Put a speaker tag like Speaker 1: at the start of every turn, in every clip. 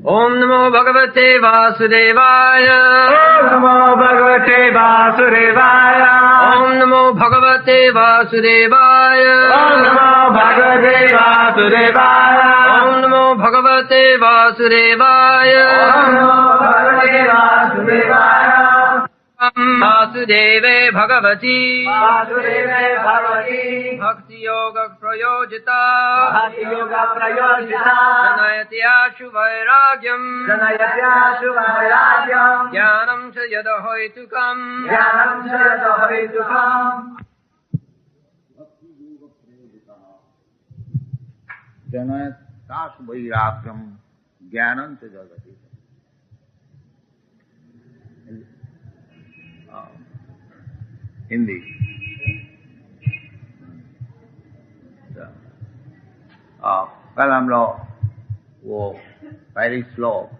Speaker 1: ओम नमो भगवते वासुदेवाय।
Speaker 2: ओम नमो भगवते वासुदेवाय।
Speaker 1: ओम नमो भगवते वासुदेवाय।
Speaker 2: ओम नमो भगवते वासुदेवाय।
Speaker 1: ओम नमो भगवते वासुदेवाय।
Speaker 2: ओम नमो भगवते वासुदेवाय।
Speaker 1: वासुदेवे भगवती
Speaker 2: वासुदेवे भगवती
Speaker 1: भक्ति योग प्रयोजिता
Speaker 2: भक्ति योग प्रयोजिता
Speaker 1: जनयत्याशु वैराग्यम
Speaker 2: जनयत्याशु वैराग्यम
Speaker 1: ज्ञानं च यद हेतुकम्
Speaker 2: ज्ञानं च यद हेतुकम्
Speaker 3: जनयत्याशु वैराग्यम ज्ञानं च यद हेतुकम्। हिंदी। कल हम लोग वो पहली श्लोक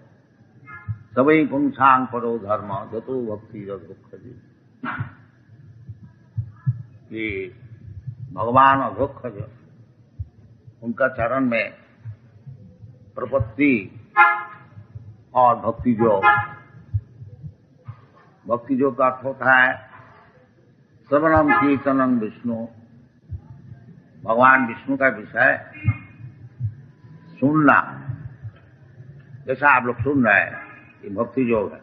Speaker 3: सभी पुंसांग परो धर्म जतो भक्ति दुख जी, कि भगवान और दुख जो उनका चरण में प्रपत्ति और भक्ति योग का अर्थ होता है श्रवणम कीर्तनम विष्णु, भगवान विष्णु का विषय सुनना, जैसा आप लोग सुन रहे हैं ये भक्ति योग है।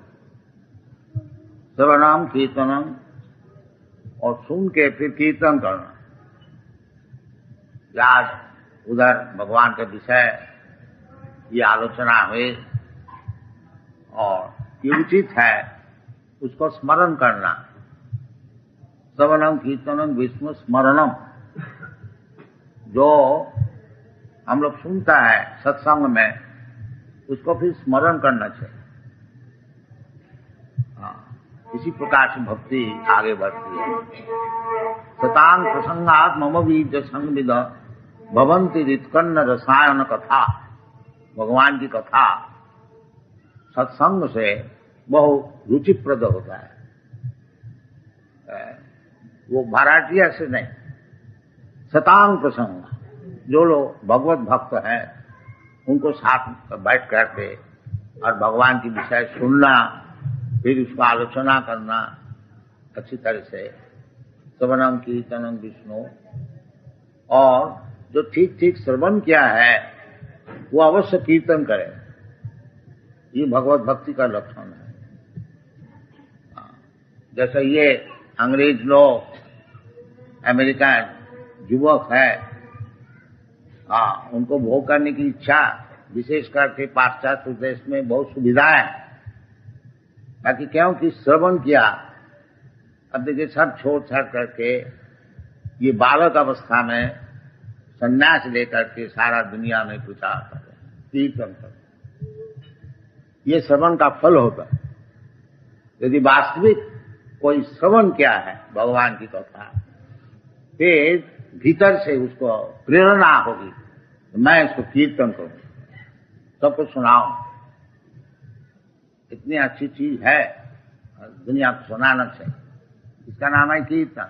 Speaker 3: श्रवणम कीर्तनम, और सुन के फिर कीर्तन करना। आज उधर भगवान के विषय ये आलोचना हुई और ये उचित है उसको स्मरण करना। श्रवणम कीर्तनम विष्णु स्मरणम, जो हम लोग सुनता है सत्संग में उसको फिर स्मरण करना चाहिए। इसी प्रकार से भक्ति आगे बढ़ती है। सतांग प्रसंगात मम बीज संविद भवंती रित्कन्न रसायन कथा, भगवान की कथा सत्संग से बहुत रुचिप्रद होता है। वो भाराटिया से नहीं, सतांग प्रसंग, जो लोग भगवत भक्त हैं उनको साथ बैठ करके और भगवान की विषय सुनना, फिर उसका आलोचना करना अच्छी तरह से, श्रवणम कीर्तनम विष्णु, और जो ठीक ठीक श्रवण किया है वो अवश्य कीर्तन करे। ये भगवत भक्ति का लक्षण है। जैसे ये अंग्रेज लोग, अमेरिकन युवक है, उनको भोग करने की इच्छा, विशेष करके पाश्चात्य देश में बहुत सुविधाएं है, बाकी क्योंकि श्रवण किया। अब देखिए सब छोड़ छाड़ करके ये बालक अवस्था में संन्यास लेकर के सारा दुनिया में प्रचार कर रहे हैं, कीर्तन कर रहे हैं। ये श्रवण का फल होता है। यदि वास्तविक कोई श्रवण क्या है भगवान की कथा, फिर भीतर से उसको प्रेरणा होगी, मैं इसको कीर्तन करूं, सबको सुनाऊं। इतनी अच्छी चीज है, दुनिया को सुनाना चाहिए। इसका नाम है कीर्तन।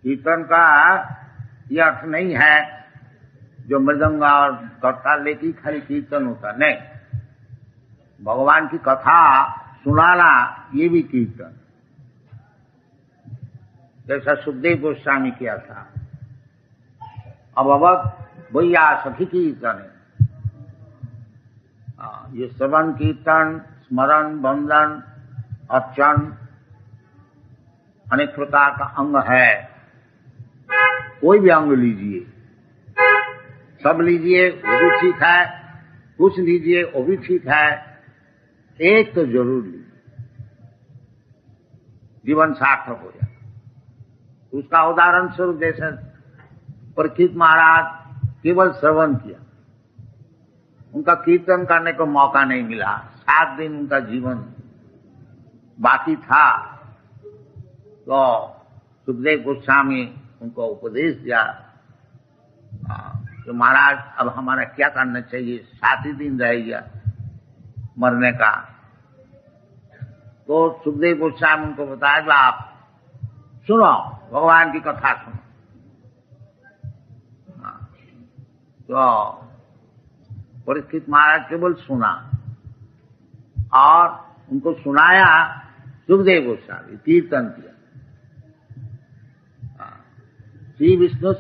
Speaker 3: कीर्तन का यह अर्थ नहीं है जो मृदंग और करताल लेके खाली कीर्तन होता, नहीं। भगवान की कथा सुनाना ये भी कीर्तन, जैसा सुखदेव गोस्वामी किया था। अब भैया सखी कीर्तन है। ये श्रवण कीर्तन, स्मरण, वंदन, अर्चन अनेक प्रकार का अंग है। कोई भी अंग लीजिए, सब लीजिए वो भी ठीक है, कुछ लीजिए वो भी ठीक है, एक तो जरूर लीजिए, जीवन सार्थक हो जाए। उसका उदाहरण स्वरूप जैसे परीक्षित महाराज केवल श्रवण किया, उनका कीर्तन करने को मौका नहीं मिला। 7 दिन उनका जीवन बाकी था, तो सुखदेव गोस्वामी उनको उपदेश दिया कि महाराज अब हमारा क्या करना चाहिए, 7 ही दिन रह गया मरने का। तो सुखदेव गोस्वामी उनको बताया कि आप सुनो, भगवान की कथा सुनो। तो परीक्षित महाराज केवल सुना और उनको सुनाया सुखदेव गोस्वामी, कीर्तन किया। श्री विष्णु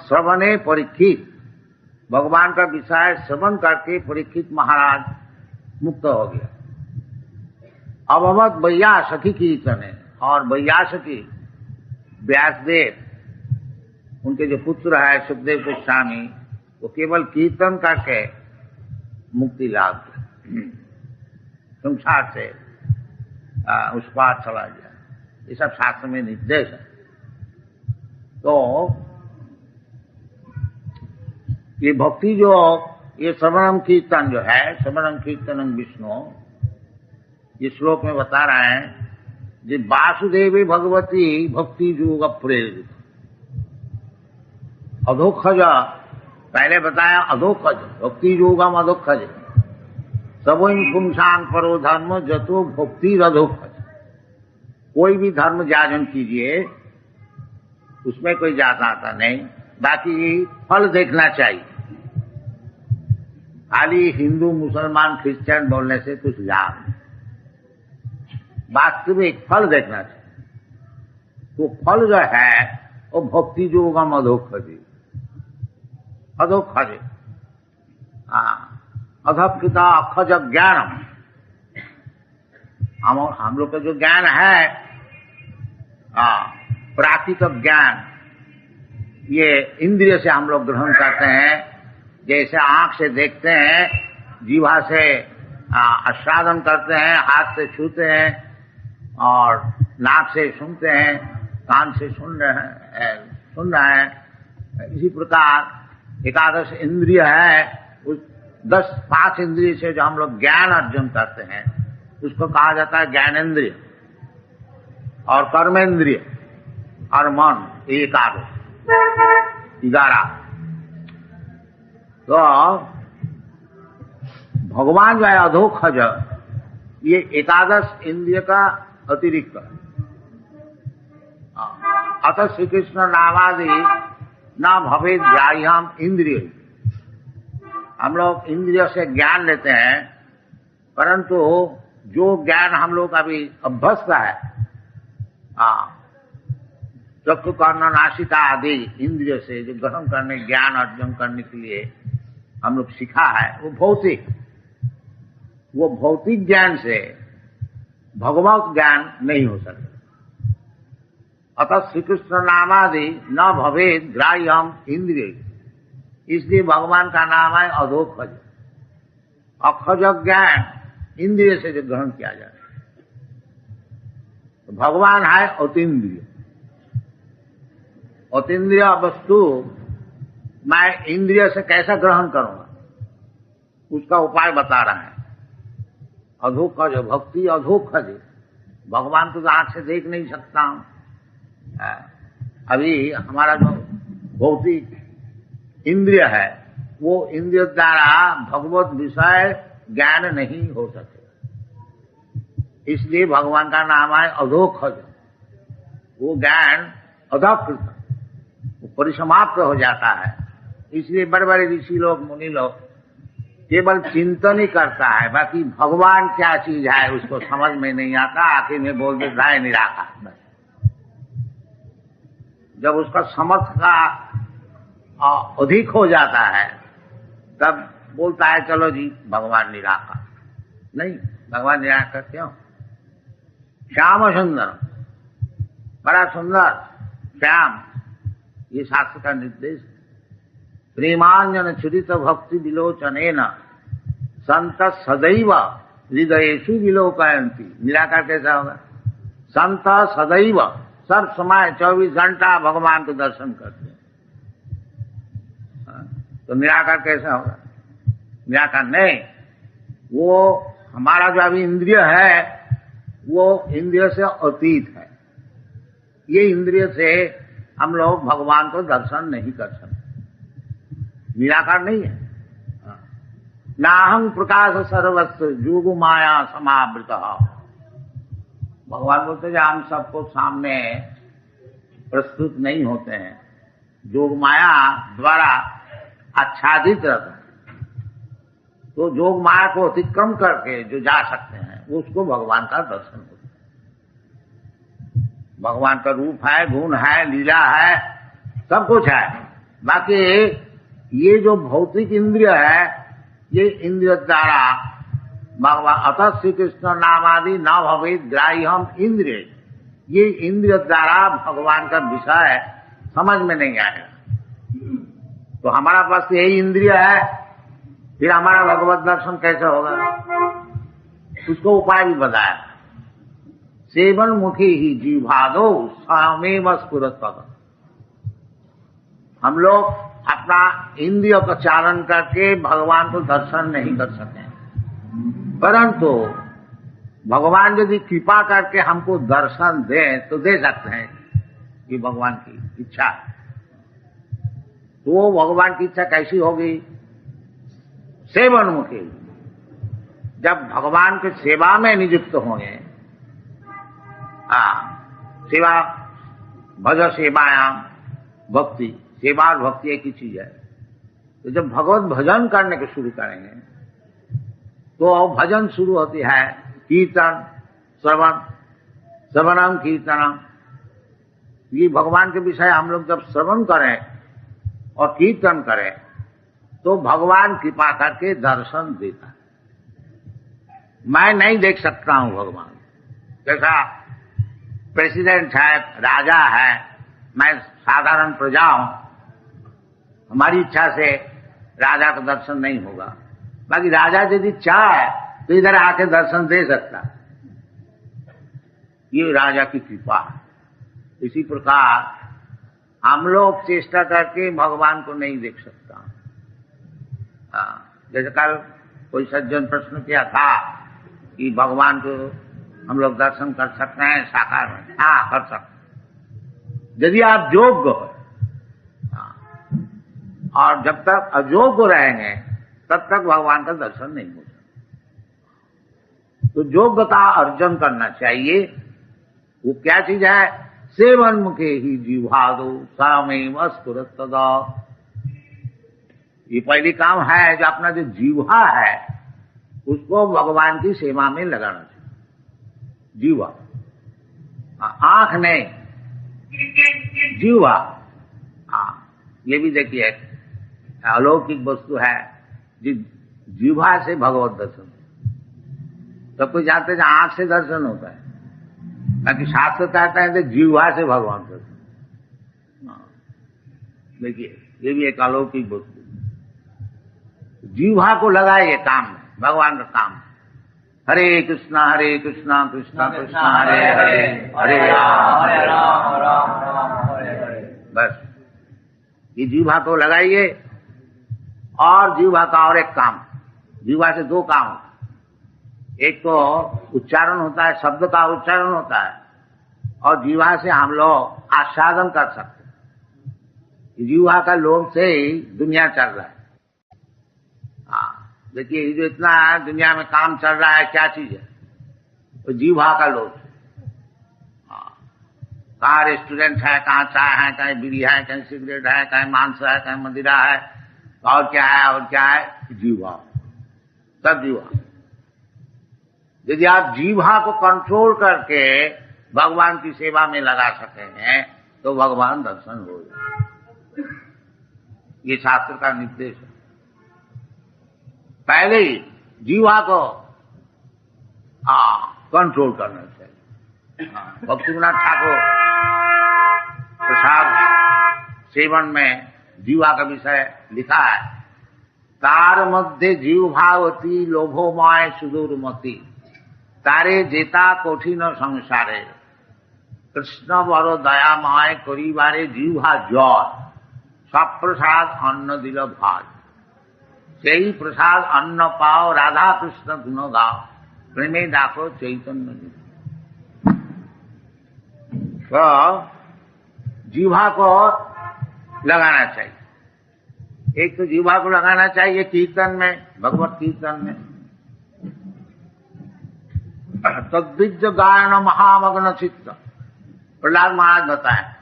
Speaker 3: श्रवणे परीक्षित, भगवान का विषय श्रवण करके परीक्षित महाराज मुक्त हो गया। अभवत वैयासखी कीर्तन है, और वैयासखी व्यासदेव उनके जो पुत्र है सुखदेव गोस्वामी, वो केवल कीर्तन करके मुक्ति लाभ किया, संसार से उस पार चला गया। ये सब शास्त्र में निर्देश है। तो ये भक्ति जो ये श्रवणम कीर्तन जो है, श्रवणम कीर्तनम विष्णु, ये श्लोक में बता रहे हैं जी वासुदेवी भगवती भक्ति योग प्रेरित। अधोक्षज पहले बताया, अधोक्षज भक्ति योगम अधोक्षज सबो पुंसान परो धर्म जतो भक्ति अधोक्षज। कोई भी धर्म जाजन कीजिए, उसमें कोई जाता आता नहीं, बाकी फल देखना चाहिए। खाली हिंदू मुसलमान क्रिश्चियन बोलने से कुछ लाभ नहीं, वास्तविक फल देखना चाहिए। तो फल जो है वो भक्ति योगम अधोक्षज, अधोक्षज अधकृता अक्षज ज्ञानम। हम लोग का जो ज्ञान है प्राकृतिक ज्ञान, ये इंद्रिय से हम लोग ग्रहण करते हैं। जैसे आंख से देखते हैं, जीवा से आस्वादन करते हैं, हाथ से छूते हैं, और नाक से सुनते हैं, कान से सुन रहे हैं। इसी प्रकार एकादश इंद्रिय है, उस 5 इंद्रिय से जो हम लोग ज्ञान अर्जन करते हैं उसको कहा जाता है ज्ञानेन्द्रिय। और कर्मेंद्रिय और मन, एकादश 11। तो भगवान जो है अधोक्षज, ये एकादश इंद्रिय का अतिरिक्त है। अतः श्री कृष्ण नामादि न भवेद ग्राह्यम इंद्रिय। हम लोग इंद्रिय से ज्ञान लेते हैं, परंतु जो ज्ञान हम लोग अभी अभ्यस्त है, चक्षु कर्ण नासिका आदि इंद्रिय से जो ग्रहण करने, ज्ञान अर्जन करने के लिए हम लोग सीखा है, वो भौतिक ज्ञान से भगवत ज्ञान नहीं हो सकता। अतः श्री कृष्ण नामादि न भवेद ग्राह्यम इंद्रिय। इसलिए भगवान का नाम है अधोक्षज। अक्षज ज्ञान इंद्रिय से जो ग्रहण किया जाता है, तो भगवान है अतीन्द्रिय। अतीन्द्रिय वस्तु मैं इंद्रिय से कैसा ग्रहण करूंगा, उसका उपाय बता रहा है। अधोक्षज भक्ति अधोक्षज, भगवान तो आंख से देख नहीं सकता हूं। अभी हमारा जो भौतिक इंद्रिय है, वो इंद्रिय द्वारा भगवत विषय ज्ञान नहीं हो सके। इसलिए भगवान का नाम है अधोक्षज। वो ज्ञान अधकृत, वो परिसमाप्त हो जाता है। इसलिए बड़े बड़े ऋषि लोग, मुनि लोग केवल चिंतन ही करता है, बाकी भगवान क्या चीज है उसको समझ में नहीं आता। आखिर में बोल देता है निराकार। जब उसका समर्थ का अधिक हो जाता है, तब बोलता है चलो जी भगवान निराकार। नहीं, भगवान निराकार क्यों? श्याम सुंदर, बड़ा सुंदर श्याम, ये शास्त्र का निर्देश। प्रेमांजन चरित भक्ति विलोचनेन संत सदैव हृदयेषु विलोकयन्ति। निराकार कैसा होगा? संत सदैव, सब समय 24 घंटा भगवान को दर्शन करते हैं। तो निराकार कैसा होगा? निराकार नहीं। वो हमारा जो अभी इंद्रिय है, वो इंद्रिय से अतीत है। ये इंद्रिय से हम लोग भगवान को दर्शन नहीं कर सकते। निराकार नहीं है। नाहं प्रकाश सर्वस्व जोगु माया समावृत। भगवान बोलते हैं हम सबको सामने प्रस्तुत नहीं होते हैं, जोग माया द्वारा आच्छादित रहता है। तो जोग माया को अतिक्रम करके जो जा सकते हैं उसको भगवान का दर्शन होता है। भगवान का रूप है, गुण है, लीला है, सब कुछ है। बाकी ये जो भौतिक इंद्रिय है, ये इंद्रिय द्वारा भगवान अतः श्री कृष्ण नामादि न भवेद ग्राह्यम इंद्रिय, ये इंद्रिय द्वारा भगवान का विषय समझ में नहीं आएगा। तो हमारा पास यही इंद्रिय है, फिर हमारा भगवत दर्शन कैसे होगा? उसको उपाय भी बताया। सेवन मुखी ही जीवादो स्वयमेव स्फुरत। हम लोग अपना इंद्रिय का चालन करके भगवान को दर्शन नहीं कर सकते, परंतु भगवान यदि कृपा करके हमको दर्शन दें तो दे सकते हैं। ये भगवान की इच्छा। तो वो भगवान की इच्छा कैसी होगी? सेवन मुखी, जब भगवान के सेवा में नियुक्त होंगे, सेवा भज सेवायाम भक्ति, सेवा और भक्ति एक ही चीज है। तो जब भगवत भजन करने को शुरू करेंगे तो भजन शुरू होती है कीर्तन, श्रवणम कीर्तनम। ये भगवान के विषय हम लोग जब श्रवण करें और कीर्तन करें तो भगवान कृपा करके दर्शन देता है। मैं नहीं देख सकता हूं भगवान, जैसा प्रेसिडेंट है, राजा है, मैं साधारण प्रजा हूं, हमारी इच्छा से राजा का दर्शन नहीं होगा। बाकी राजा यदि चाहे तो इधर आके दर्शन दे सकता है। ये राजा की कृपा है। इसी प्रकार हम लोग चेष्टा करके भगवान को नहीं देख सकता। जैसे कल कोई सज्जन प्रश्न किया था कि भगवान को हम लोग दर्शन कर सकते हैं साकार में? हाँ, कर सकते यदि आप योग्य हो। और जब तक अयोग्य रहेंगे तब तक भगवान का दर्शन नहीं हो सकता। तो योग्यता अर्जन करना चाहिए। वो क्या चीज है? सेवन मुखे ही जीवादो स्वयमेव स्फुरत तदा। ये पहली काम है जो अपना जो जीवा है उसको भगवान की सेवा में लगाना चाहिए। जीवा, आंख नहीं, जीवा। ये भी देखिए अलौकिक वस्तु है, जीवा से भगवत दर्शन। सब कुछ जानते हैं आंख से दर्शन होता है, बाकी शास्त्र कहते हैं कि जीवा से भगवान दर्शन। देखिए ये भी एक अलौकिक वस्तु। जीवा को लगाइए काम में, भगवान का काम। हरे कृष्णा कृष्णा कृष्णा हरे हरे, हरे राम राम हरे हरे। बस ये जीवा को लगाइए। और जीवा का और एक काम, जीवा से दो काम होता है। एक तो उच्चारण होता है, शब्द का उच्चारण होता है, और जीवा से हम लोग आस्वादन कर सकते हैं। जीवा का लोभ से ही दुनिया चल रहा है। देखिए ये जो इतना दुनिया में काम चल रहा है, क्या चीज है? तो जीवा का लोभ। कहाँ रेस्टोरेंट है, कहाँ चाय है, कहीं बीड़ी है, कहीं सिगरेट है, कहीं मांस है, कहीं मदिरा है, और क्या है? जीवा, सब जीवा। यदि आप जीवा को कंट्रोल करके भगवान की सेवा में लगा सके हैं तो भगवान दर्शन हो जाए। ये शास्त्र का निर्देश है। पहले ही जीवा को कंट्रोल करना चाहिए। भक्तिविनोद ठाकुर प्रसाद सेवन में जीवा का विषय लिखा है। तार मध्य जीव भावती लोभोमय सुदूरमती, तारे जेता कठिन संसारे, कृष्ण बड़ दयामय करिबारे जीवा जय, सब प्रसाद अन्न दिल भाज, সেই प्रसाद अन्न पाओ राधा कृष्ण गुण गाओ, प्रेमे डाको चैतन्य। तो जीवा को लगाना चाहिए। एक तो जीवा को लगाना चाहिए कीर्तन में, भगवत कीर्तन में। तद्विज गायन महामग्न चित्त, प्रहलाद महाराज बताए।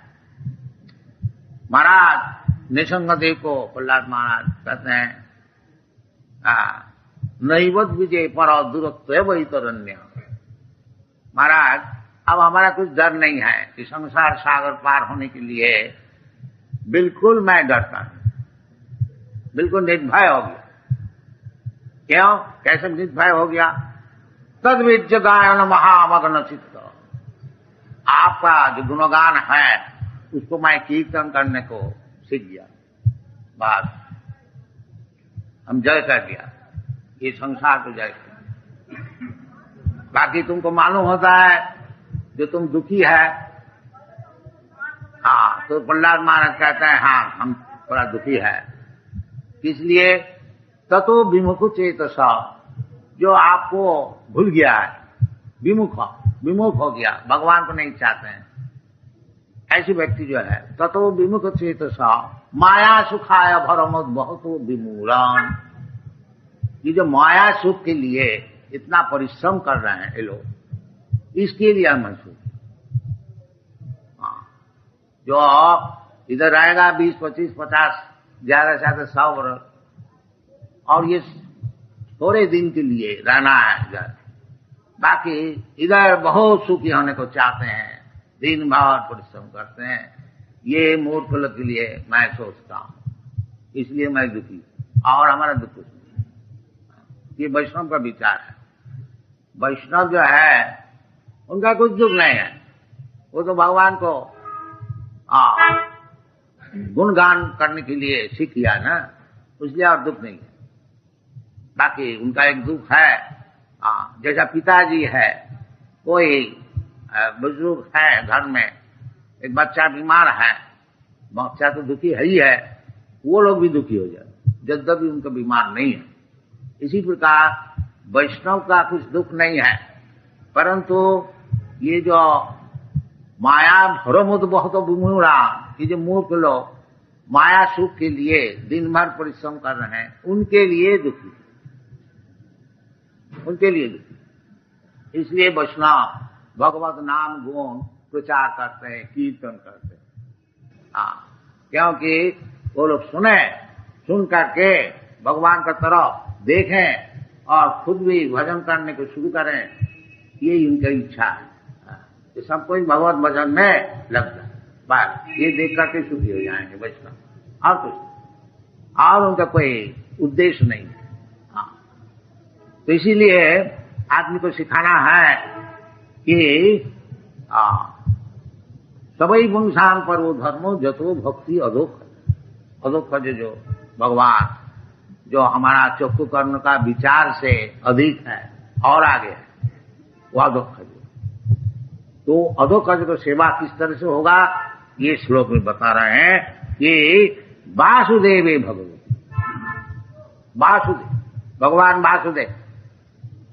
Speaker 3: महाराज निसंगदेव को प्रहलाद महाराज कहते हैं नैवत विजय पर दूरत्व वही तरण्य। महाराज अब हमारा कुछ डर नहीं है कि संसार सागर पार होने के लिए बिल्कुल मैं डरता नहीं, बिल्कुल निर्भय हो गया। क्यों? कैसे निर्भय हो गया? तद्विज गायन महामग्न चित्त। आपका जो गुणगान है उसको मैं कीर्तन करने को सीख गया। बस हम जय कर दिया, ये संसार को जय कर। बाकी तुमको मालूम होता है जो तुम दुखी है, हाँ, तो प्रहलाद महाराज कहते हैं हाँ हम बड़ा दुखी है। इसलिए ततो विमुख चेतसा, जो आपको भूल गया है, विमुख हो गया, भगवान को नहीं चाहते हैं, ऐसी व्यक्ति जो है ततो विमुख चेतसा माया सुखाय भरमोद बहुत विमूढ़। ये जो माया सुख के लिए इतना परिश्रम कर रहे हैं ये लोग, इसके लिए हम सुख, जो इधर रहेगा 20, 25, 50, ज्यादा से ज्यादा 100 वर्ष, और ये थोड़े दिन के लिए रहना है इधर, बाकी इधर बहुत सुखी होने को चाहते हैं, दिन भर परिश्रम करते हैं। ये मूर्ख लोग के लिए मैं सोचता हूं, इसलिए मैं दुखी, और हमारा दुख कुछ नहीं। ये वैष्णव का विचार है। वैष्णव जो है उनका कुछ दुख नहीं है, वो तो भगवान को गुणगान करने के लिए सीख लिया ना, इसलिए और दुख नहीं है। बाकी उनका एक दुख है, जैसा पिताजी है, कोई बुजुर्ग है घर में, एक बच्चा बीमार है, बच्चा तो दुखी है ही है, वो लोग भी दुखी हो जाते यद्यपि उनका बीमार नहीं है। इसी प्रकार वैष्णव का कुछ दुख नहीं है, परंतु ये जो माया भरमुद बहुत विमूढ़, ये जो मूर्ख लोग माया सुख के लिए दिन भर परिश्रम कर रहे हैं, उनके लिए दुखी, उनके लिए दुखी। इसलिए वैष्णव भगवत नाम गुण प्रचार करते हैं, कीर्तन करते हैं, क्योंकि वो लोग सुन करके भगवान का तरफ देखें और खुद भी भजन करने को शुरू करें, ये उनकी इच्छा है। तो सब कोई भगवत भजन में लग जाए, बस ये देख करके सुखी हो जाएंगे वैष्णव, और कुछ, और उनका कोई उद्देश्य नहीं है। तो इसीलिए आदमी को सिखाना है कि सबई पुंसान पर वो धर्मो जतो भक्ति अधोख, अधोख जो भगवान जो हमारा चक्षु कर्म का विचार से अधिक है और आगे है, वो अधोख। तो अधोकज को सेवा किस तरह से होगा, ये श्लोक में बता रहे हैं कि वासुदेव भगवती, वासुदेव भगवान वासुदेव,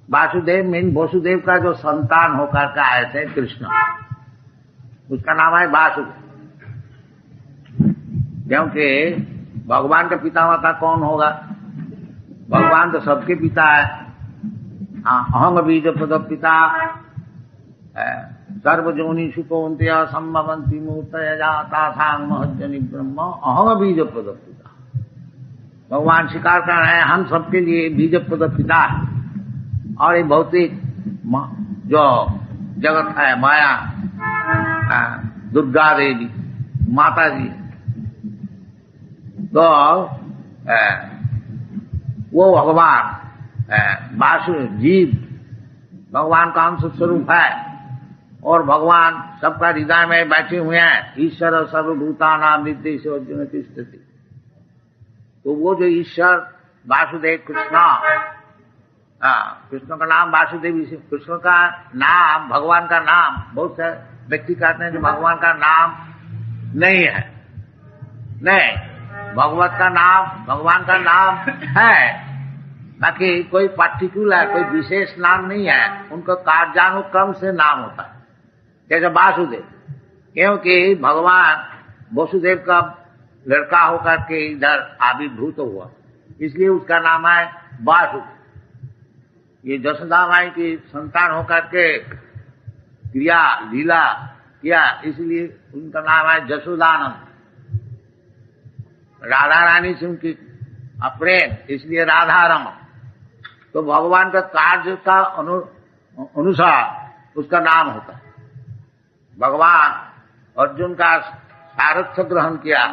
Speaker 3: वासुदेव मीन वसुदेव का जो संतान होकर के आए थे कृष्ण, उसका नाम है वासुदेव। क्योंकि भगवान का पितामाता कौन होगा? भगवान तो सबके पिता है। अहम बीज प्रद पिता सर्वजोनि सुकोन्त्या संभवन्ति मूर्तय जाता सांग महजनी ब्रह्म अहम बीज प्रद पिता। भगवान स्वीकार कर रहे हैं हम सबके लिए बीज प्रद पिता है, और ये भौतिक जो जगत है माया, दुर्गा देवी माता जी, तो वो भगवान वासु जीव भगवान का अंश स्वरूप है, और भगवान सबका हृदय में बैठे हुए हैं। ईश्वर सर्वभूतानां हृदयेषु अर्जुन तिष्ठति। तो वो जो ईश्वर वासुदेव कृष्ण, कृष्ण का नाम वासुदेव, कृष्ण का नाम भगवान का नाम, बहुत से व्यक्ति कहते हैं कि भगवान का नाम नहीं है। नहीं, भगवत का नाम भगवान का नाम है, बाकी कोई पर्टिकुलर कोई विशेष नाम नहीं है, उनको कार्यानुक्रम से नाम होता है। जैसे वासुदेव, क्योंकि भगवान वसुदेव का लड़का होकर के इधर आविर्भूत हुआ, इसलिए उसका नाम है वासुदेव। ये जसोदा माई की संतान होकर के क्रिया लीला किया, इसलिए उनका नाम है जसोदानंद। राधा रानी से उनकी प्रेम, इसलिए राधा रमण। तो भगवान का कार्य का अनुसार उसका नाम होता है। भगवान अर्जुन का सारथ्य ग्रहण किया,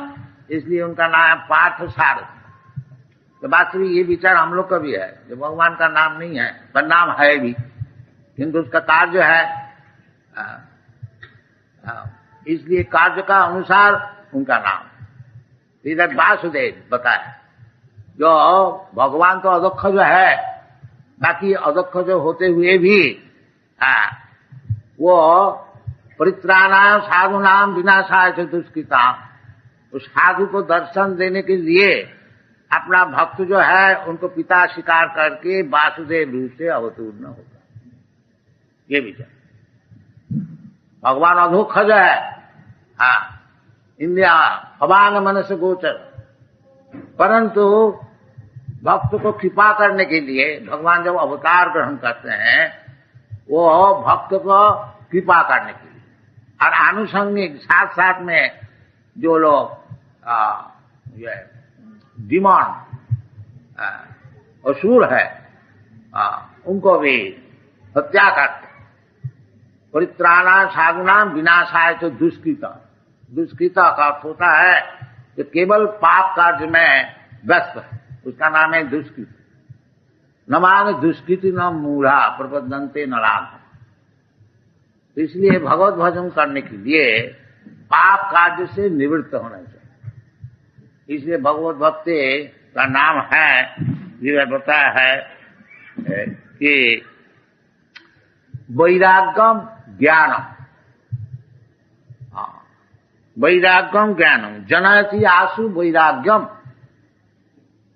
Speaker 3: इसलिए उनका नाम है पार्थ सारथ। तो वास्तविक ये विचार हम लोग का भी है, जो भगवान का नाम नहीं है, पर नाम है भी, किंतु उसका कार्य है, इसलिए कार्य का अनुसार उनका नाम। इधर वासुदेव बताया, जो भगवान तो अदक्ष जो है, बाकी अदक्ष जो होते हुए भी वो परित्राणाय साधुनाम विनाशाय च दुष्कृताम, उस साधु को दर्शन देने के लिए अपना भक्त जो है उनको पिता स्वीकार करके वासुदेव रूप से अवतीर्ण होगा। ये विचार भगवान अधोक्षज है, इंद्रिया अभांग मन से गोचर, परंतु भक्त को कृपा करने के लिए भगवान जब अवतार ग्रहण करते हैं, वो भक्त को कृपा करने के लिए, और आनुषंगिक साथ साथ में जो लोग डिमांड असुर है, उनको भी हत्या करते। परित्राणा साधुनाम विनाशाय तो दुष्कृता, दुष्कृता का अर्थ होता है कि केवल पाप कार्य में व्यस्त है, उसका नाम है दुष्कृति। न मान दुष्कृति न मूढ़ा प्रबद्धन्ते नराम। इसलिए भगवत भजन करने के लिए पाप कार्य से निवृत्त होना चाहिए। इसलिए भगवत भक्ति का नाम है, ये बताया है कि वैराग्यम ज्ञानम, वैराग्यम ज्ञानम जनयति आसु वैराग्यम।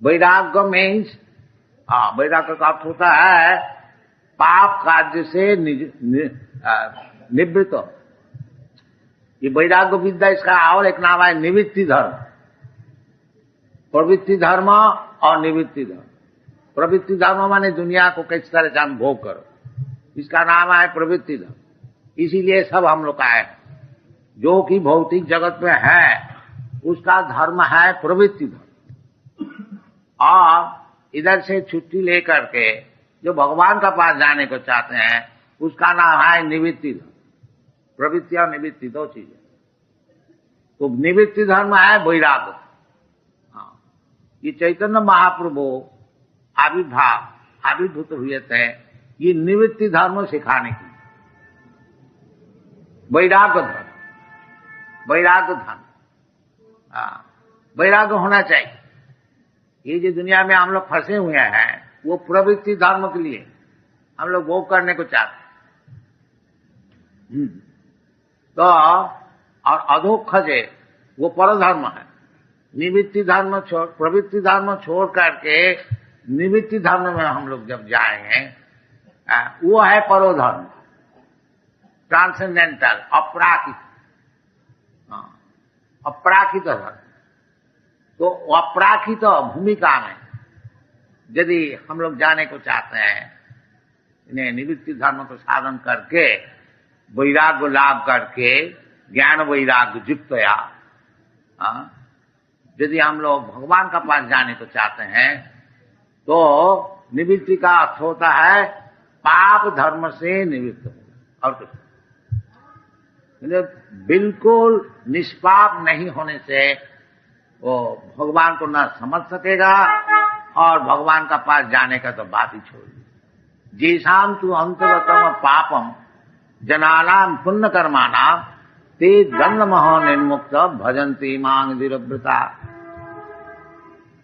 Speaker 3: वैराग्य मीन्स, वैराग्य का अर्थ होता है पाप कार्य से निवृत्त। ये वैराग्य विद्या, इसका और एक नाम है निवृत्ति धर्म। प्रवृत्ति धर्म और निवृत्ति धर्म। प्रवृत्ति धर्म माने दुनिया को किस तरह से हम भोग करो, इसका नाम है प्रवृत्ति धर्म। इसीलिए सब हम लोग आए, जो कि भौतिक जगत में है उसका धर्म है प्रवृत्ति धर्म। और इधर से छुट्टी लेकर के जो भगवान का पास जाने को चाहते हैं, उसका नाम है निवृत्ति धर्म। प्रवृत्ति और निवृत्ति दो चीजें। तो निवृत्ति धर्म है वैराग्य। ये चैतन्य महाप्रभु आविर्भूत हुए थे ये निवृत्ति धर्म सिखाने की। वैराग्य धर्म, वैराग्य धर्म, वैराग्य होना चाहिए। ये जो दुनिया में हम लोग फंसे हुए हैं, वो प्रवृत्ति धर्म के लिए हम लोग भोग करने को चाहते हैं। तो और अधोक्षजे वो परधर्म है। निवृत्ति धर्म छोड़, प्रवृत्ति धर्म छोड़ करके निवृत्ति धर्म में हम लोग जब जाएंगे, वो है परोधर्म, ट्रांसेंडेंटल, अपराकित, अपराकित धर्म। तो अपराकित भूमिका में यदि हम लोग जाने को चाहते हैं, इन्हें निवृत्ति धर्म को साधन करके वैराग्य लाभ करके ज्ञान वैराग्य युक्तया यदि हम लोग भगवान का पास जाने को चाहते हैं, तो निवृत्ति का अर्थ होता है पाप धर्म से निवृत्त होना। और कुछ बिल्कुल निष्पाप नहीं होने से वो भगवान को न समझ सकेगा, और भगवान का पास जाने का तो बात ही छोड़ दी। जैसाम तू अंतरतम पापम जनानाम पुण्य कर्मानाम ते दंड महो निर्मुक्त भजन्ति मांग धीरव्रता।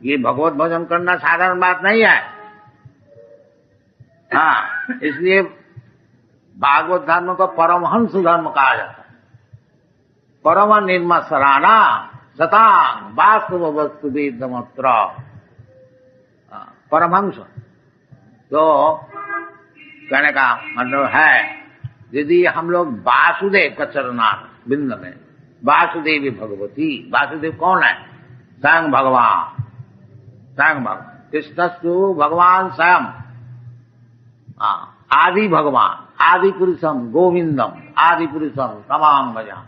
Speaker 3: ये भगवत भजन करना साधारण बात नहीं है। हाँ, इसलिए भागवत धर्म को परमहंस धर्म कहा जाता है। परम निर्मसराना सतांग वास्तव वस्तु वेदमत्र। परमहंस तो कहने का मतलब है, यदि हम लोग वासुदेव का चरणार्थ बिंद में, वासुदेवी भगवती, वासुदेव कौन है? स्वयं भगवान, स्वयं भगवान। कृष्णस्तु भगवान स्वयं, आदि भगवान, आदि पुरुषम गोविंदम, आदि पुरुषम तमाम भजा।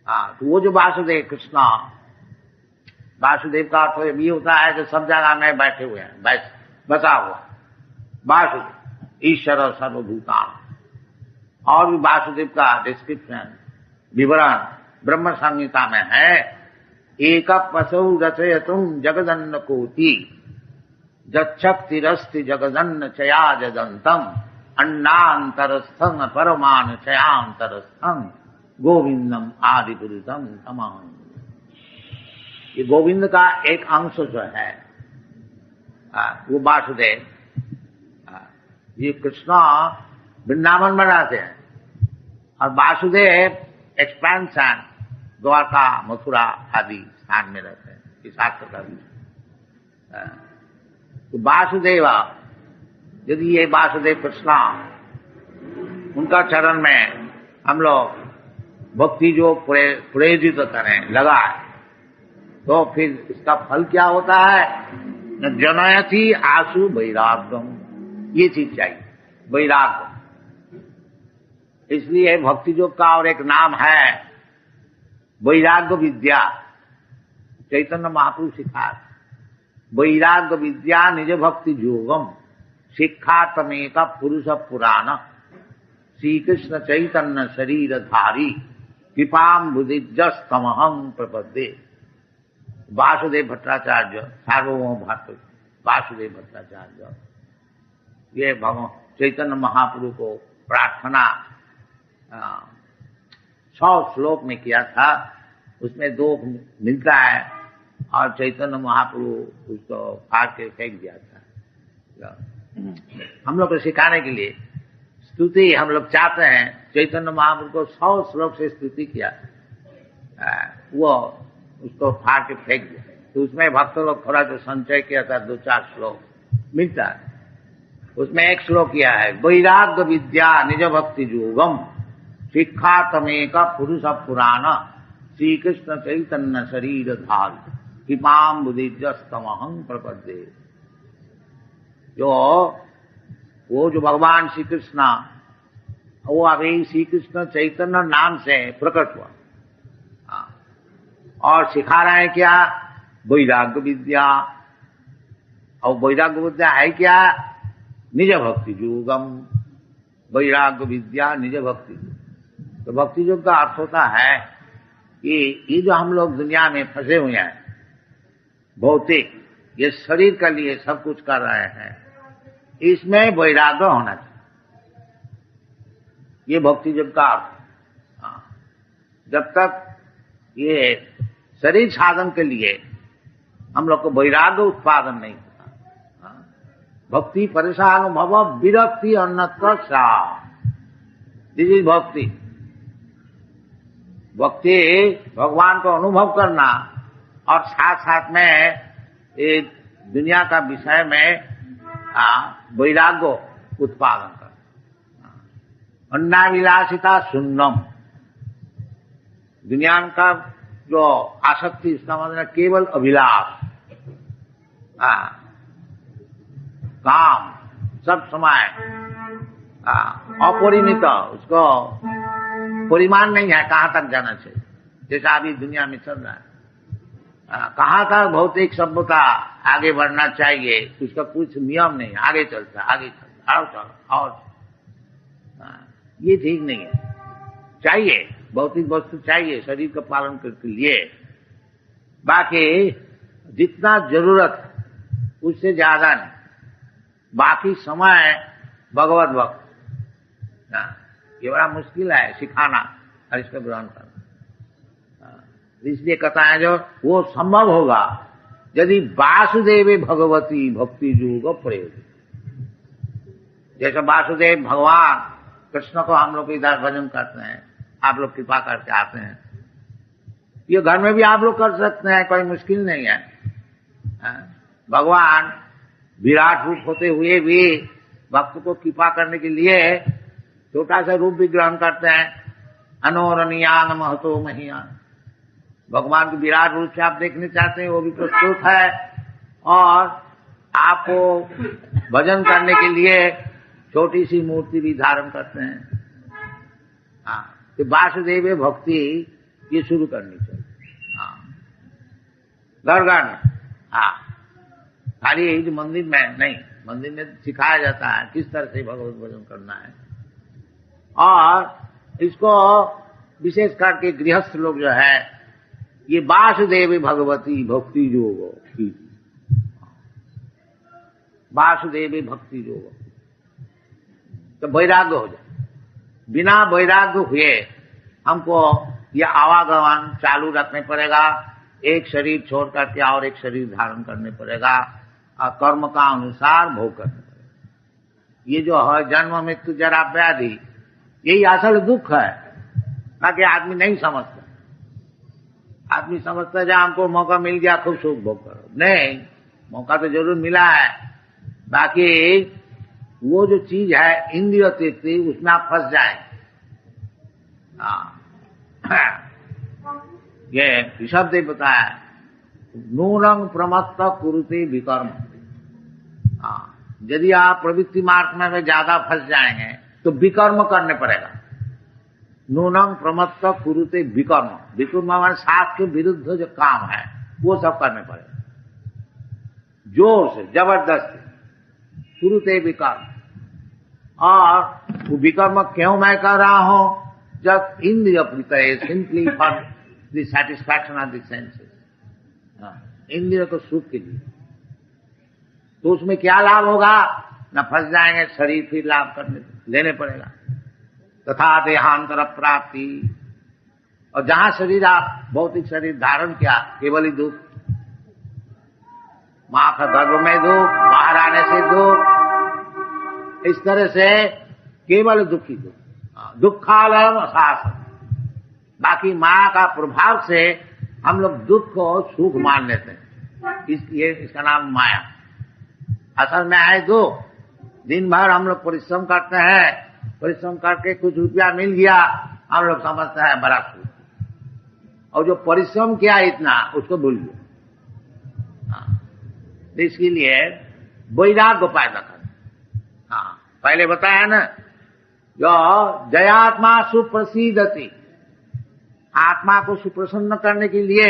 Speaker 3: तो वो जो वासुदेव कृष्णा वासुदेव का अर्थ ये होता है कि सब जगह में बैठे हुए हैं, बसा हुआ वासुदेव ईश्वर सर्वभूतान। और भी वासुदेव का डिस्क्रिप्शन विवरण ब्रह्म संहिता में है। एक पशु रचयतुम जगदन्न कोटि जक्षक्तिरस्ति जगदन्न चया जदंतम अन्नांतरस्थं परमान चयांतरस्थं गोविंदम आदि पुरुषम तमाम। ये गोविंद का एक अंश जो है वो वासुदेव, ये कृष्ण वृंदावन बनाते हैं और वासुदेव एक्सपेंशन द्वारका मथुरा आदि स्थान में रहते हैं। इस शास्त्र का भी तो वासुदेव, यदि ये वासुदेव कृष्ण उनका चरण में हम लोग भक्ति जो प्रेरित करें लगाए तो फिर इसका फल क्या होता है? जनयति आशु वैराग्यम, ये चीज चाहिए वैराग्य। इसलिए भक्ति योग का और एक नाम है वैराग्य विद्या। चैतन्य महाप्रभु सिखा वैराग्य विद्या निज भक्ति योगम शिक्षा तमेक पुरुष पुराण श्री कृष्ण चैतन्य शरीर धारी कृपाम बुद्धिजस्तमहं प्रपद्ये। वासुदेव भट्टाचार्य सार्वभौम भट्ट वासुदेव भट्टाचार्य ये भगवान चैतन्य महाप्रभु को प्रार्थना 100 श्लोक में किया था, उसमें 2 मिलता है और चैतन्य महाप्रभु उसको फाड़ के फेंक दिया था। हम लोग को सिखाने के लिए स्तुति हम लोग चाहते हैं, चैतन्य महाप्रभु को 100 श्लोक से स्तुति किया, वो उसको फाड़ के फेंक दिया। तो उसमें भक्त लोग थोड़ा जो संचय किया था 2-4 श्लोक मिलता है, उसमें एक श्लोक किया है वैराग्य विद्या निज भक्ति योगम शिक्षा तमेक पुरुष पुराण श्री कृष्ण चैतन्य शरीर धार कृपाम बुद्धिजस्तमहं प्रपद्ये। वो जो भगवान श्री कृष्ण वो अभी श्री कृष्ण चैतन्य नाम से प्रकट हुआ और सिखा रहे हैं क्या? वैराग्य विद्या। और वैराग्य विद्या है क्या? निज भक्ति योगम, वैराग्य विद्या निज भक्ति। तो भक्ति योग का अर्थ होता है कि ये जो हम लोग दुनिया में फंसे हुए हैं भौतिक, ये शरीर के लिए सब कुछ कर रहे हैं, इसमें वैराग्य होना चाहिए। ये भक्ति योग का अर्थ। जब तक ये शरीर साधन के लिए हम लोग को वैराग्य उत्पादन नहीं होता, भक्ति परेशानुभव विरक्ति अन्यत्र सा, दिस इज भक्ति। भक्ति भगवान को अनुभव करना और साथ साथ में ये दुनिया का विषय में वैराग्य उत्पादन करना। अन्नाविलासिता शून्यम, दुनिया का जो आसक्ति, इसका मतलब केवल अभिलाष, काम सब समय अपरिमित, उसको परिमाण नहीं है कहाँ तक जाना चाहिए, जैसा अभी दुनिया में चल रहा है। कहाँ तक भौतिक सभ्यता आगे बढ़ना चाहिए, उसका कुछ नियम नहीं, आगे चलता आगे चलता और ये ठीक नहीं है। चाहिए भौतिक वस्तु चाहिए शरीर का पालन के लिए, बाकी जितना जरूरत उससे ज्यादा नहीं, बाकी समय भगवत भक्त। ये बड़ा मुश्किल है सिखाना और इसको ग्रहण करना। इसलिए कहता है जो वो संभव होगा यदि वासुदेव भगवती भक्ति योग प्रयोग। जैसे वासुदेव भगवान कृष्ण को हम लोग इधर भजन करते हैं, आप लोग कृपा करके आते हैं, ये घर में भी आप लोग कर सकते हैं, कोई मुश्किल नहीं है। भगवान विराट रूप होते हुए भी भक्त को कृपा करने के लिए छोटा सा रूप भी ग्रहण करते हैं। अनोरणीयान महतो महियान, भगवान के विराट रूप से आप देखने चाहते हैं, वो भी प्रस्तुत है। और आपको भजन करने के लिए छोटी सी मूर्ति भी धारण करते हैं। तो वासुदेव भक्ति ये शुरू करनी चाहिए। घर घर में। हाँ, खाली यही मंदिर में नहीं, मंदिर में सिखाया जाता है किस तरह से भगवत भजन करना है। और इसको विशेष करके गृहस्थ लोग जो है ये वासुदेव भगवती भक्ति योग की, वासुदेव भक्ति योग, तो वैराग्य हो जाए। बिना वैराग्य हुए हमको यह आवागमन चालू रखने पड़ेगा, एक शरीर छोड़ करके और एक शरीर धारण करने पड़ेगा और कर्म का अनुसार भोग करने पड़ेगा। ये जो है जन्म मृत्यु जरा व्याधि, यही असल दुख है, ताकि आदमी नहीं समझता। आदमी समझता है हमको मौका मिल गया खूब सुख भोग करो, नहीं, मौका तो जरूर मिला है, बाकी वो जो चीज है इंद्रिय तृप्ति, उसमें आप फंस जाए। ये शब्द बताया, नूरंग प्रमत्त कुरुते विकर्म। यदि आप प्रवृत्ति मार्ग में ज्यादा फंस जाएंगे तो विकर्म करने पड़ेगा। नूनम प्रमत्त कुरुते विकर्म, विकर्म हमारे शास्त्र के विरुद्ध जो काम है वो सब करने पड़ेगा, जोर से जबरदस्ती कुरुते विकर्म। और वो विकर्म क्यों मैं कर रहा हूं? जब इंद्रिय प्रीतये simply for the satisfaction of the senses, इंद्रिय को सुख के लिए, तो उसमें क्या लाभ होगा? न फंस जाएंगे, शरीर फिर लाभ करने लेने पड़ेगा। तथा देहांतर प्राप्ति, और जहां शरीर आप भौतिक शरीर धारण किया केवल ही दुख, मां का गर्भ में दुख, बाहर आने से दुख, इस तरह से केवल दुखी दुख, दुखालय शासन। बाकी मां का प्रभाव से हम लोग दुख को सुख मान लेते हैं, इसलिए इसका नाम माया। असल में है दुख। दिन भर हम लोग परिश्रम करते हैं, परिश्रम करके कुछ रुपया मिल गया, हम लोग समझते हैं बड़ा सुख, और जो परिश्रम किया इतना उसको भूल गया। इसके लिए वैराग्य पैदा करें। हाँ, पहले बताया ना, जो जयात्मा सुप्रसिद्धति, आत्मा को सुप्रसन्न करने के लिए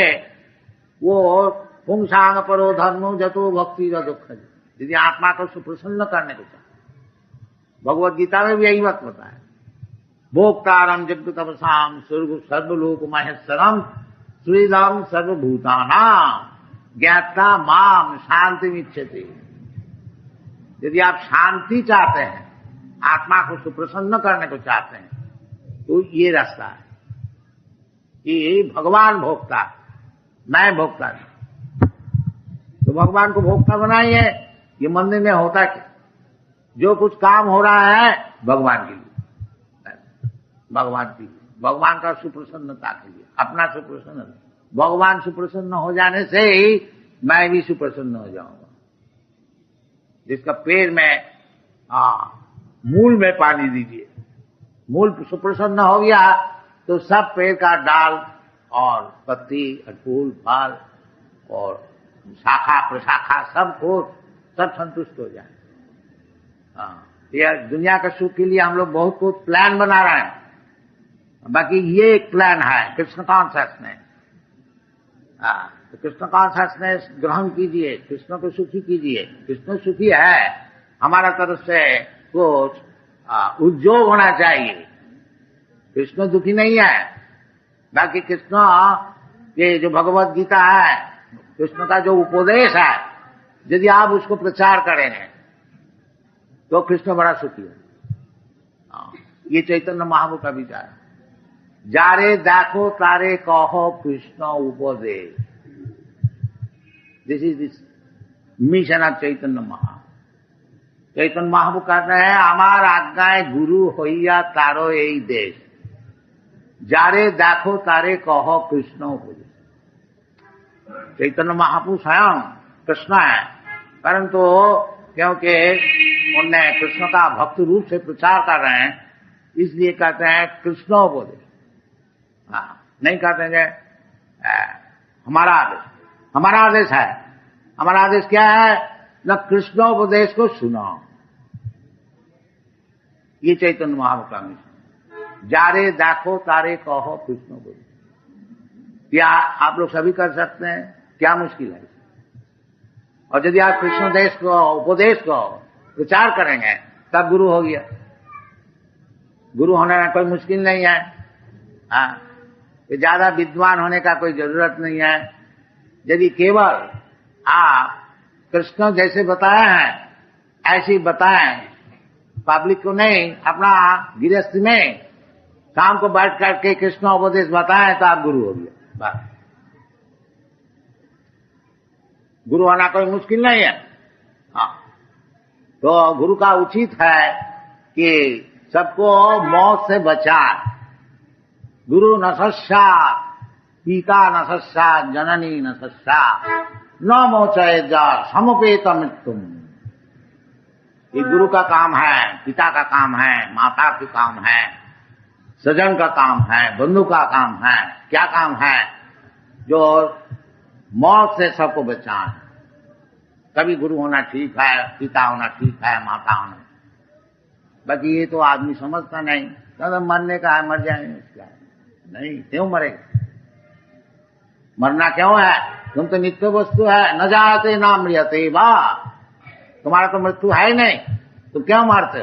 Speaker 3: वो पुंसांग परो धर्मो जतो भक्ति दुख, यदि आत्मा को सुप्रसन्न करने को चाहे, भगवत गीता में भी यही बात बताया, भोक्तारम जगतपसाम सर्वलोक महेश्वरम श्रीराम सर्वभूतानाम ज्ञाता माम शांति इच्छति। यदि आप शांति चाहते हैं, आत्मा को सुप्रसन्न करने को चाहते हैं, तो ये रास्ता है। ये भगवान भोक्ता, मैं भोक्ता नहीं। तो भगवान को भोक्ता बनाइए। ये मंदिर में होता क्या? जो कुछ काम हो रहा है भगवान के लिए, भगवान के लिए, भगवान का सुप्रसन्नता के लिए, अपना सुप्रसन्न। भगवान सुप्रसन्न हो जाने से ही मैं भी सुप्रसन्न हो जाऊंगा। जिसका पेड़ में मूल में पानी दीजिए, मूल सुप्रसन्न हो गया तो सब पेड़ का डाल और पत्ती और फूल फल और शाखा प्रशाखा सब संतुष्ट हो जाए। यह दुनिया का सुख के लिए हम लोग बहुत कुछ प्लान बना रहे हैं, बाकी ये एक प्लान है कृष्ण कॉन्शियसनेस। तो कृष्ण कॉन्शियसनेस ग्रहण कीजिए, कृष्ण को सुखी कीजिए। कृष्ण सुखी है, हमारा तरफ से कुछ उद्योग होना चाहिए। कृष्ण दुखी नहीं है। बाकी कृष्ण ये जो भगवत गीता है, कृष्ण का जो उपदेश है, यदि आप उसको प्रचार करेंगे तो कृष्ण बड़ा सुखी है। ये चैतन्य महाप्रभु का विचार है। जारे देखो तारे कहो कृष्ण उपदेश। This is this mission of Chaitanya Mahaprabhu. Chaitanya Mahaprabhu कहते हैं, हमार आज्ञाएं गुरु होइया तारो यही देश। जारे देखो तारे कहो कृष्ण उपदेश। चैतन्य महाप्रभु स्वयं कृष्ण है, परंतु क्योंकि उनने कृष्ण का भक्त रूप से प्रचार कर रहे हैं, इसलिए कहते हैं कृष्णोपदेश। नहीं कहते हैं हमारा आदेश। हमारा आदेश है। हमारा आदेश क्या है? न कृष्णोपदेश को सुनो। ये चैतन्य महाप्रभु का मिशन। जारे देखो तारे कहो कृष्णोपदेश। क्या आप लोग सभी कर सकते हैं? क्या मुश्किल है? और यदि आप कृष्ण देश को, उपदेश को प्रचार करेंगे तब गुरु हो गया। गुरु होने में कोई मुश्किल नहीं है। हाँ, ज्यादा विद्वान होने का कोई जरूरत नहीं है। यदि केवल आप कृष्ण जैसे बताए हैं ऐसे ही बताएं, पब्लिक को नहीं, अपना गृहस्थी में शाम को बैठ करके कृष्ण उपदेश बताएं तो आप गुरु हो गए। बस, गुरु होना कोई मुश्किल नहीं है। हाँ, तो गुरु का उचित है कि सबको मौत से बचाए। गुरु न सस्या, पिता न सस्या, जननी न सस्या, न मोचय जा समुपेत मृत्युम। ये गुरु का काम है, पिता का काम है, माता का काम है, सजन का काम है, बंधु का काम है। क्या काम है? जो मौत से सबको बचाए। कभी गुरु होना ठीक है, पिता होना ठीक है, माता होना। बाकी ये तो आदमी समझता नहीं, तो मरने का है, मर जाएंगे, क्या नहीं, क्यों मरेगा? मरना क्यों है? तुम तो नित्य वस्तु है, न जाते ना मृत्यते बा। तुम्हारा तो मृत्यु है ही नहीं, तुम क्यों मरते?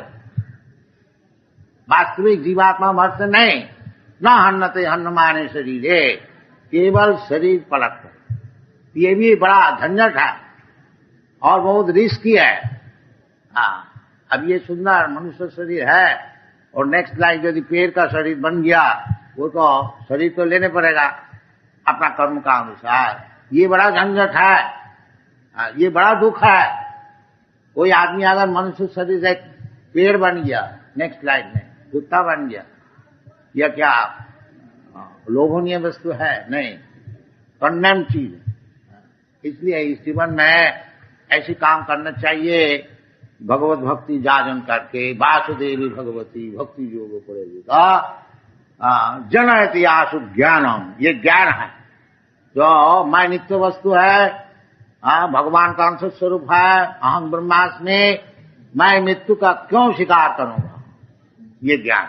Speaker 3: वास्तविक जीवात्मा मरते नहीं। न हन्नते हन्नमाने शरीरे, केवल शरीर पलट कर। ये भी बड़ा झंझट है और बहुत रिस्की है। हाँ, अब ये सुंदर मनुष्य शरीर है और नेक्स्ट लाइफ यदि पेड़ का शरीर बन गया, वो तो शरीर तो लेने पड़ेगा अपना कर्म का अनुसार। ये बड़ा झंझट है, ये बड़ा दुख है। कोई आदमी अगर मनुष्य शरीर से पेड़ बन गया, नेक्स्ट लाइफ में कुत्ता बन गया, या क्या लोभनीय वस्तु है? नहीं, कंडेम चीज है। इसलिए इस जीवन में ऐसी काम करना चाहिए, भगवत भक्ति जाजन करके, वासुदेवी भगवती भक्ति योग पड़ेगा जनयति आशु ज्ञानम। ये ज्ञान है जो मैं नित्य वस्तु है, भगवान का अंश स्वरूप है, अहम ब्रह्मास्मि, मैं मृत्यु का क्यों स्वीकार करूंगा? ये ज्ञान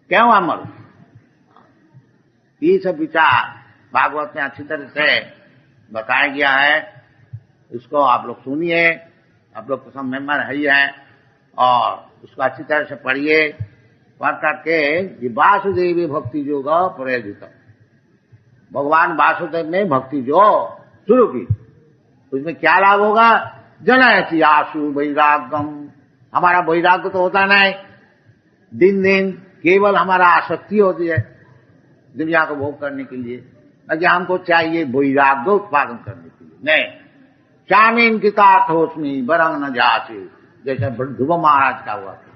Speaker 3: क्यों अमर? ये सब विचार भागवत में अच्छी तरह से बताया गया है। इसको आप लोग सुनिए, आप लोग तो सब मेंबर है ही हैं, और उसको अच्छी तरह से पढ़िए। पढ़ करके ये वासुदेवी भक्ति योग प्रयोजित, भगवान वासुदेव में भक्ति जो शुरू की, उसमें क्या लाभ होगा? जनयति आशु वैराग्यम। हमारा वैराग्य तो होता नहीं, दिन दिन केवल हमारा आसक्ति होती है दुनिया को भोग करने के लिए। अगर हमको चाहिए वैराग्य उत्पादन करने के लिए, नहीं, शामीन की तार्थोस्मी बरंग न जाचे, जैसे ध्रुव महाराज का हुआ था।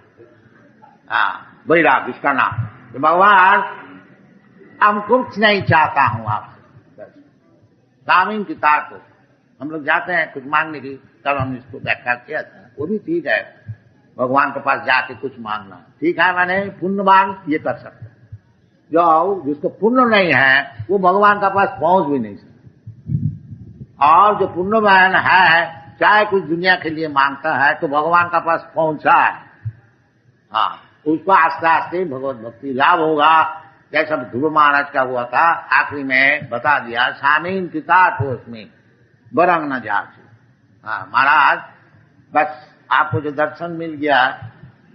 Speaker 3: हाँ, वैराग्य इसका नाम। तो भगवान हम कुछ नहीं चाहता हूं आपसे, बस शामीन की तार्थोस। हम लोग जाते हैं कुछ मांगने की, कल हम इसको व्याख्या किया था, वो भी ठीक है, भगवान के पास जाके कुछ मांगना ठीक है। मैंने पुण्यवान ये कर सकता, जो जिसको पुण्य नहीं है वो भगवान के पास पहुंच भी नहीं सकता। और जो पुण्यवान है, चाहे कुछ दुनिया के लिए मांगता है तो भगवान का पास पहुंचा है। हाँ, उसको आस्ते आस्ते भगवत भक्ति लाभ होगा। जैसा ध्रुव महाराज का हुआ था, आखिरी में बता दिया, शामीन की तार्थोस्मी बरंग न जाचे। हाँ महाराज, बस आपको जो दर्शन मिल गया,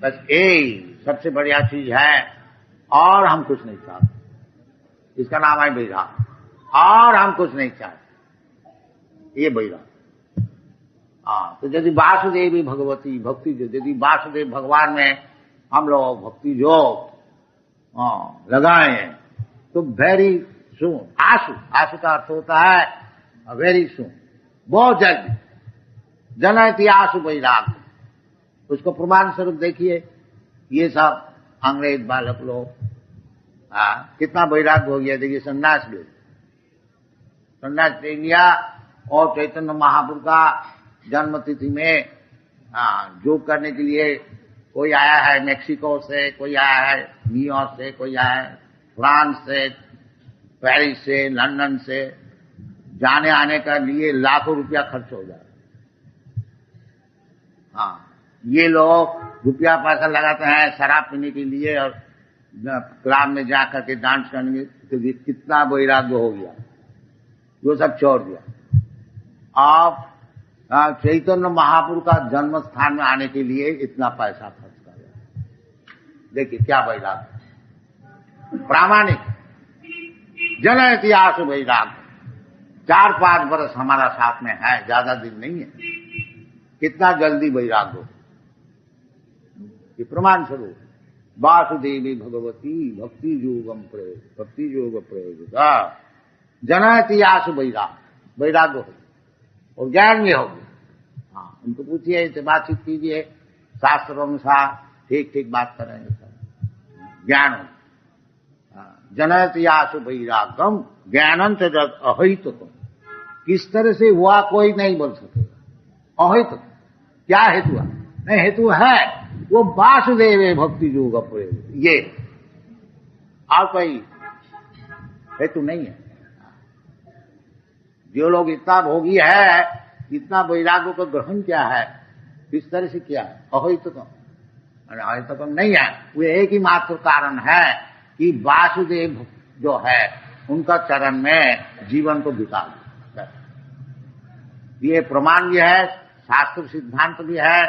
Speaker 3: बस यही सबसे बढ़िया चीज है, और हम कुछ नहीं चाहते। इसका नाम है वैराग, और हम कुछ नहीं चाहते, ये वैराग। हाँ, तो यदि वासुदेवी भगवती भक्ति जो, यदि वासुदेव भगवान में हम लोग भक्ति जो लगाए तो वेरी सुन, आशु, आशु का अर्थ होता है वेरी सुन, बहुत जल्दी, जनयति आशु वैराग्य। उसको प्रमाण स्वरूप देखिए, ये सब अंग्रेज बालक लोग कितना वैराग्य हो गया। देखिए संन्यास ले, संन्यास ले लिया, और चैतन्य महाप्रभु का जन्म तिथि में योग करने के लिए कोई आया है मेक्सिको से, कोई आया है न्यूयॉर्क से, कोई आया है फ्रांस से, पेरिस से, लंदन से, जाने आने का लिए लाखों रुपया खर्च हो जाए। हाँ, ये लोग रुपया पैसा लगाते हैं शराब पीने के लिए और क्लब में जाकर के डांस करने के लिए। कितना वैराग्य हो गया। वो सब छोड़ दिया। आप चैतन्य महाप्रभु का जन्म स्थान में आने के लिए इतना पैसा खर्च कर रहे। देखिए क्या वैराग्य, प्रामाणिक जन इतिहास वैराग्य। 4-5 वर्ष हमारा साथ में है, ज्यादा दिन नहीं है, कितना जल्दी वैराग्य हो। ये प्रमाण स्वरूप वासुदेवी भगवती भक्ति योगम प्रयोग, भक्ति योग प्रयोग जन इतिहास वैराग्य, वैराग्य हो और ज्ञान भी होगी। हाँ, उनको पूछिए, इनसे बातचीत कीजिए, शास्त्र अनुसार ठीक ठीक बात करेंगे, सब ज्ञान हो। जनयति वैराग्यम ज्ञानम च जग अहितुकम। किस तरह से हुआ कोई नहीं बोल सकेगा। अहितुक क्या हेतु है? नहीं, हेतु है वो वासुदेव भक्ति योग प्रयोग, ये और कोई हेतु नहीं है। जो लोग इतना भोगी है, इतना वैराग्य को ग्रहण किया है, किस तरह से किया है? अहितुकम, अहितुकम नहीं है। वो एक ही मात्र कारण है कि वासुदेव जो है उनका चरण में जीवन को बिता दिया। ये प्रमाण भी है, शास्त्र सिद्धांत भी है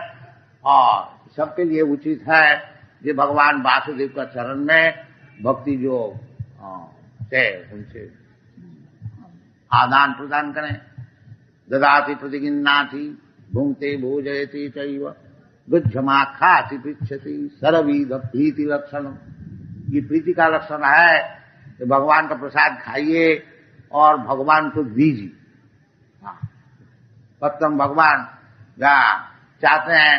Speaker 3: और सबके लिए उचित है कि भगवान वासुदेव का चरण में भक्ति जो से उनसे आदान प्रदान करें। ददाति प्रतिगिन्नाति भुंक्ते भोजयति चैव गुज्जमा खाति पृच्छति सर्वविध प्रीति लक्षण। ये प्रीति का लक्षण है कि भगवान का प्रसाद खाइए और भगवान को दीजिए। पत्तम भगवान चाहते हैं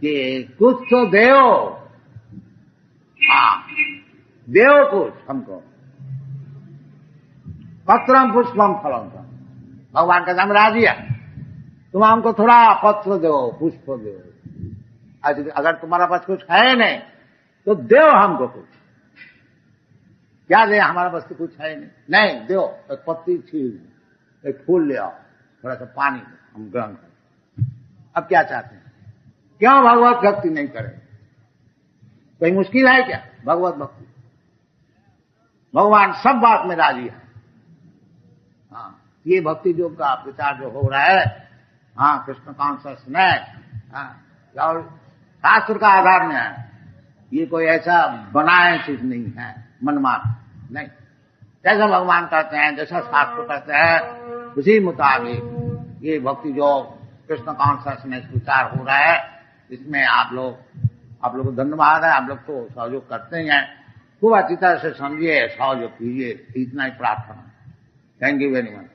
Speaker 3: कि कुछ तो देओ, हाँ देओ कुछ हमको। पत्रम पुष्पम फलम, भगवान का नाम राजी है, तुम हमको थोड़ा पत्र दो, पुष्प दो। अगर तुम्हारा पास कुछ है नहीं तो दो हमको कुछ। क्या दे? हमारा पास तो कुछ है नहीं, नहीं दो, एक पत्ती छील, एक फूल ले आओ, थोड़ा सा पानी हम ग्रहण करें। अब क्या चाहते हैं? क्यों भगवत भक्ति नहीं करें? कोई मुश्किल है क्या? भगवत भक्ति, भगवान सब बात में राजी है। हाँ, ये भक्ति योग का प्रचार जो हो रहा है, हाँ कृष्ण कॉन्शियसनेस, और शास्त्र का आधार में है। ये कोई ऐसा बनाए चीज नहीं है, मनमाना नहीं। जैसा भगवान कहते हैं, जैसा शास्त्र कहते हैं, उसी मुताबिक ये भक्ति जो कृष्ण कॉन्शियसनेस प्रचार हो रहा है, इसमें आप लोग को धन्यवाद है। आप लोग तो सहयोग करते ही हैं, खूब अच्छी तरह से समझिए, सहयोग कीजिए, इतना ही प्रार्थना। Thank you very much.